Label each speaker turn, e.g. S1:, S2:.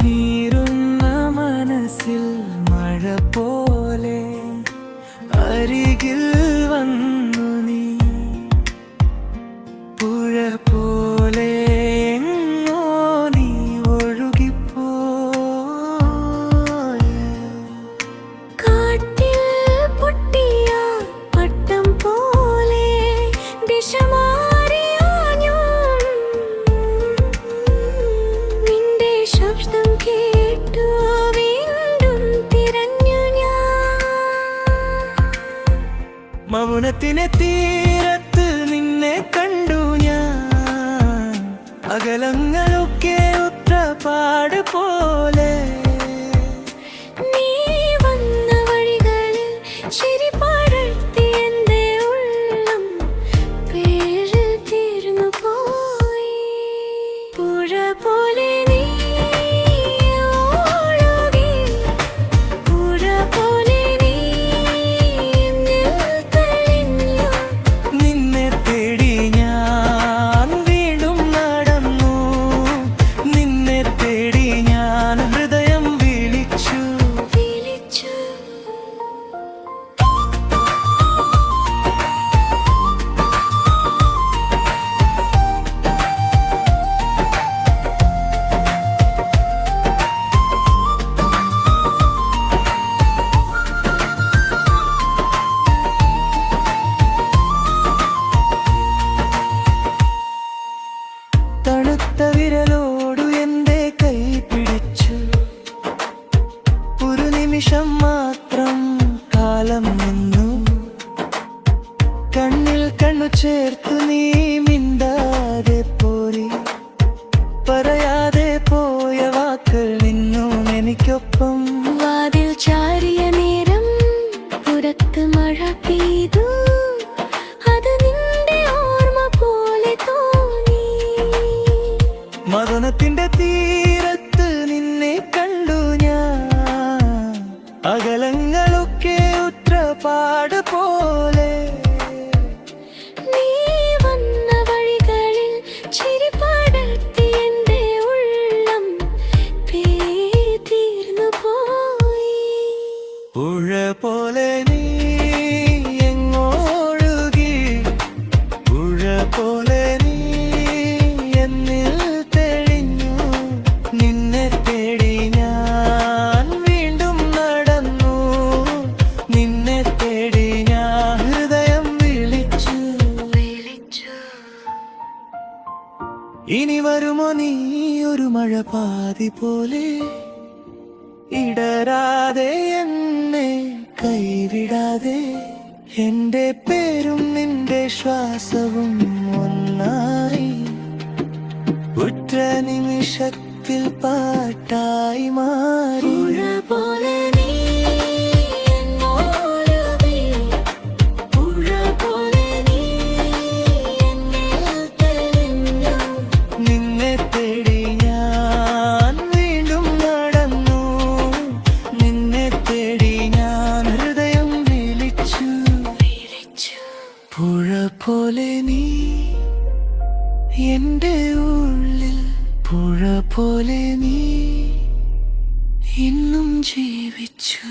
S1: നീറുന്ന മനസ്സിൽ മഴ പോലെ അരികിൽ വന്നു നീ, പുഴ പോലെ എങ്ങോ നീ ഒഴുകിപ്പോയ,
S2: കാട്ടിൽ പൊട്ടിയ പട്ടം പോലെ ദിശ മാറിയോ ഞാൻ, നിന്റെ ശബ്ദം കേട്ടു വീണ്ടും തിരഞ്ഞു ഞാൻ.
S1: മൗനത്തിനെ തീരത്ത് നിന്നെ കണ്ടു ഞാൻ, അകലങ്ങളൊക്കെ ഉത്രപാട് പോലെ.
S2: നീ വന്ന വഴികളിൽ ചിരി പടർത്തി എന്റെ ഉള്ളം പേര് തീർന്നു പോയി. പുഴ പോലെ നീ ഒഴുകി, പുഴ പോലെ നീ എന്നിൽ തെളിഞ്ഞു.
S1: നിന്നെ തേടി ഞാൻ വീണ്ടും നടന്നു, നിന്നെ തേടി ഞാൻ ഹൃദയം വിളിച്ചു.
S2: വിളിച്ചു
S1: തണുത്ത വിരലോടു എന്റെ കൈ പിടിച്ചു, ഒരു നിമിഷം മാത്രം കാലം നിന്നു. കണ്ണിൽ കണ്ണു ചേർത്തു നീ മിണ്ടാതെ പോരി, പറയാതെ പോയ വാക്കുകൾ നിന്നും എനിക്കൊപ്പം.
S2: വാതിൽ ചാരിയ നേരം പുറത്ത് മഴ പെയ്തു, അത് നിന്റെ ഓർമ്മ പോലെ തോന്നി.
S1: മദനത്തിന്റെ തീരത്ത് നിന്നെ കണ്ടു ഞാൻ, അകലങ്ങളൊക്കെ ഉത്രപാട് പോലെ.
S2: നീ വന്ന വഴികളിൽ ചിരി പടർത്തി എന്റെ ഉള്ളം പേര് തീർന്നു പോയി.
S1: പുഴ പോലെ നീ എങ്ങോ ഒഴുകി, പുഴ പോലെ നീ എന്നിൽ തെളിഞ്ഞു. നിന്നെ തേടി ഞാൻ വീണ്ടും നടന്നു, നിന്നെ തേടി ഞാൻ ഹൃദയം വിളിച്ചു.
S2: വിളിച്ചു
S1: ഇനി വരുമോ നീ ഒരു മഴപാതി പോലെ, ഇടരാതെ എന്നെ കൈവിടാതെ. എന്റെ പേരും നിന്റെ ശ്വാസവും ഒന്നായി, ഉറ്റ നിമിഷത്തിൽ പാട്ടായി മാറി.
S2: പുഴ പോലെ നീ എന്നോടൊഴുകി, പുഴ പോലെ നീ എന്നിൽ തെളിഞ്ഞു.
S1: നിന്നെ തേടി ഞാൻ വീണ്ടും നടന്നു, നിന്നെ തേടി ഞാൻ ഹൃദയം വിളിച്ചു.
S2: വിളിച്ചു
S1: പുഴ പോലെ നീ എന്റെ ഉള്ളിൽ, പുഴ പോലെ നീ ഇന്നും ജീവിച്ചു.